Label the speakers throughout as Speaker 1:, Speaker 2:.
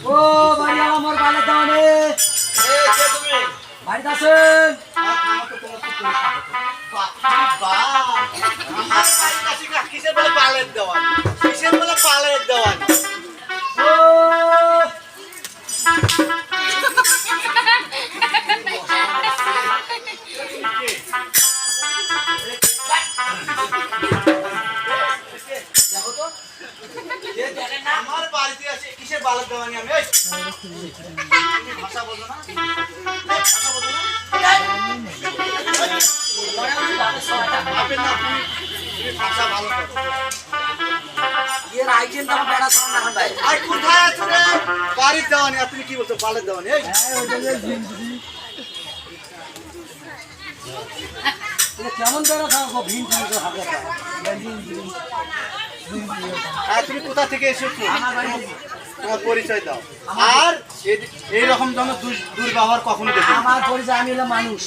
Speaker 1: ও ভাই আমার বালে দাও রে ভাই দাসেন
Speaker 2: কিসের বলে পালের দেওয়ান কিসের বলে পালের দেওয়ান
Speaker 1: ও
Speaker 2: আমার বাড়িতে আছে কিসের বালের দেওয়ানি আমি ভাষা বলবো না ভাষা বলবো না ভাষা ভালো
Speaker 1: এর আইটেম তো আমার বেড়া সামনে না ভাই
Speaker 2: আর কোথায় আছো রে বাড়ির দেওয়ানি আর তুমি কি বলছো বালের দেওয়ানি এই
Speaker 1: কেমন বেড়া খাবো ভিন ভিন হবে
Speaker 2: আর তুমি কোথা থেকে এসেছো
Speaker 1: আমার বাড়ি
Speaker 2: তোমার পরিচয় দাও আর এইরকম যেন দুর্ব্যবহার কখনো দেখি
Speaker 1: আমার পরিচয় আমি হলাম মানুষ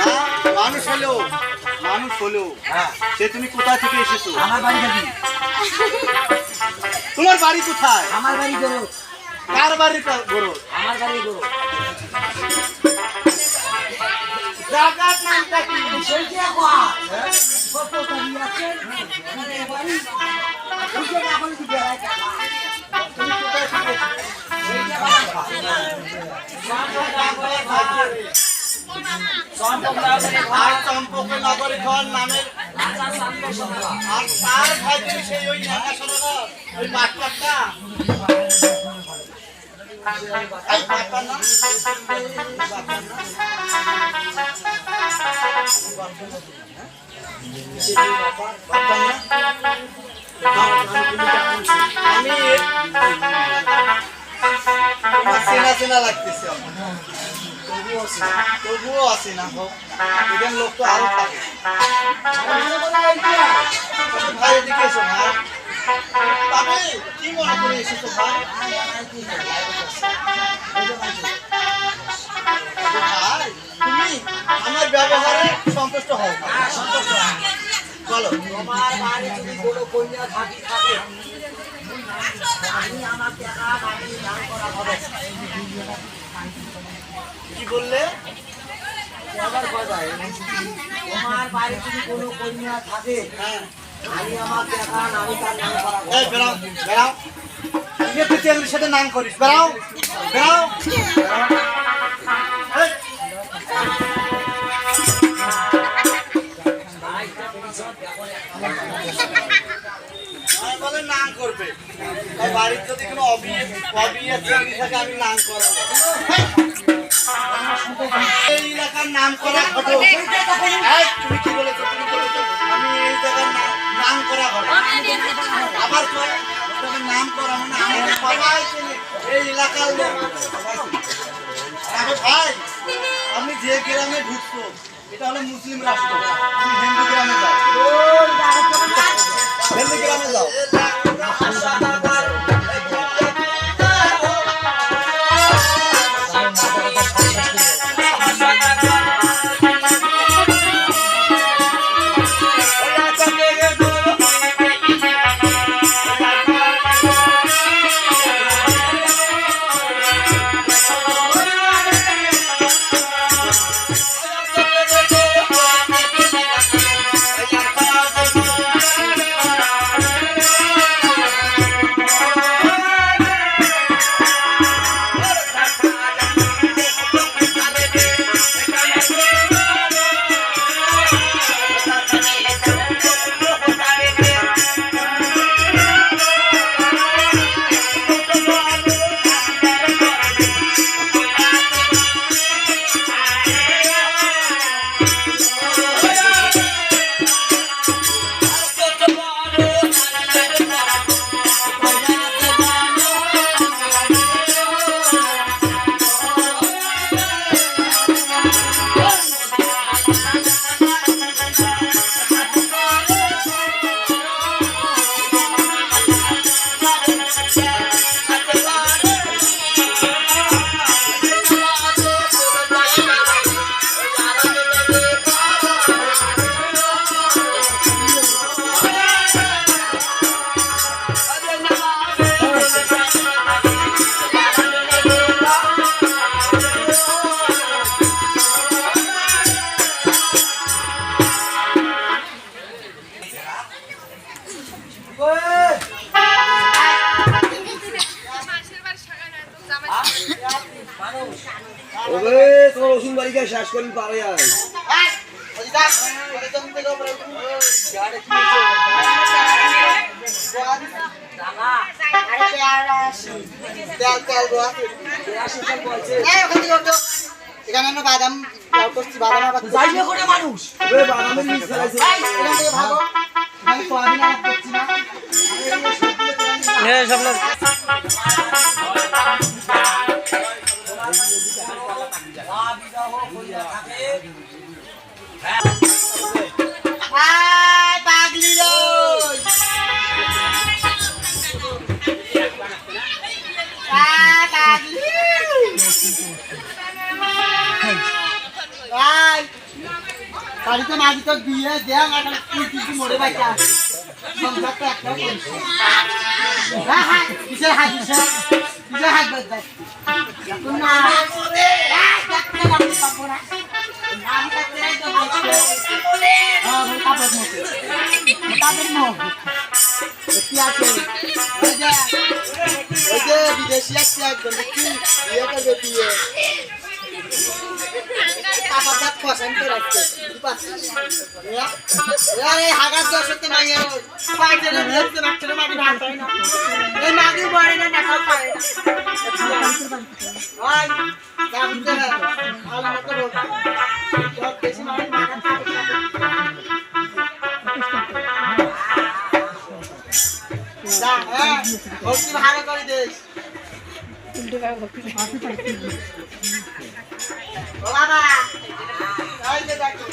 Speaker 2: না মানুষ হলেও
Speaker 1: হ্যাঁ
Speaker 2: সে তুমি কোথা থেকে এসেছো
Speaker 1: আমার বাড়ি যাবি
Speaker 2: তোমার বাড়ি কোথায়
Speaker 1: আমার বাড়ি গরু
Speaker 2: কার বাড়ি বড়
Speaker 1: আমার বাড়ি গরু
Speaker 2: জায়গার নামটা কি
Speaker 1: সেই যে কয় কত টাকা আছে আমার বাড়ি ওই যে আমার কি বেড়ায় টাকা
Speaker 2: তুমি কোথায় থেকে আর চম্পকের নগরী ঘর নামের আর তার ভাই তুমি সেই ওই নেখাশোনা ওই বাটপাটটা এই বাটপাট না আমি তোমার চেনা চেনা লাগতেছে তবুও আসে না হোক এখানে লোক তো আরো থাকে ভাই এদিকে এসো ভাই তবে কি মনে করে এসেছো ভাই ভাই তুমি আমার ব্যবহারে সন্তুষ্ট হও
Speaker 1: সন্তুষ্ট
Speaker 2: বলো
Speaker 1: তোমার বাড়ি যদি কোনো কন্যা থাকে আমি আমার টাকা বাড়ি দান করা হবে
Speaker 2: কি বললে
Speaker 1: তোমার বাড়ি যদি কোনো কন্যা থাকে
Speaker 2: হ্যাঁ
Speaker 1: আমি আমার টাকা আমি তার দান করা
Speaker 2: এই বেড়াও বেড়াও তুই পিছিয়ে সাথে নাম করিস বেড়াও বেড়াও এই, আমি বলে নাম করবে আর বাড়ির যদি কোনো অবিয়ে চেঙ্গি থাকে আমি নাম করাবো এই এলাকার নাম করা ঘটো এই, তুমি কি বলেছো আমি এই জায়গার নাম করা ঘটো আবার তোকে নাম করা মানে আমাদের সবাই চেনে এই এলাকার লোক আরে ভাই আপনি যে গ্রামে ঢুকছো এটা হলো মুসলিম রাষ্ট্র তুমি হিন্দু গ্রামে যাও হিন্দু গ্রামে যাও
Speaker 1: লিখে শেষ করি পারে আর
Speaker 2: ওই যা ওই জমি থেকে উপরে গাড়ি কি
Speaker 3: দাদা আরে
Speaker 2: তেল তেল গোয়া এই ওখান থেকে ওঠো এখানে আমরা বাদাম লাউ করছি বাদাম আবার
Speaker 1: যাইবে করে মানুষ এ বাদামের নিচ ফেলাইছে
Speaker 2: এই এখান থেকে ভাগো আমি সোয়াবিন আবাদ করছি না
Speaker 4: এ সব লোক
Speaker 2: আয় পাগলি লই আয় পাগলি আয় বাড়িতে মাঝি তো বিয়ে দেখ আর কি মরে বাইটা সংসার তো একটা করিস হ্যাঁ হ্যাঁ কিসের হাত কিসের হাত বাজ যায় এখন না দেখতে পাবো না নাম করতে তো হ্যাঁ ভাই কাপড় মতো কাপড় মতো কি আছে ওই যে বিদেশি আছে একজন কি বিয়ে করবে বিয়ে কাপড়টা পছন্দ রাখছে এই হাগার দশতে মাইয়া পাইছে না দেখতে রাখছে না মাটি ভাত হয় না এই মাটি বড় না দেখাও পারে ওই গাবিতে ভালো মতো রোগ সব বেশি মাটি মাথা যা হ্যাঁ ভক্তি ভালো করে দেশ ও বাবা এই যে দেখো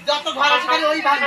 Speaker 2: যত ঘর আছে ওই ভাগ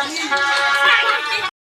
Speaker 1: Thank you.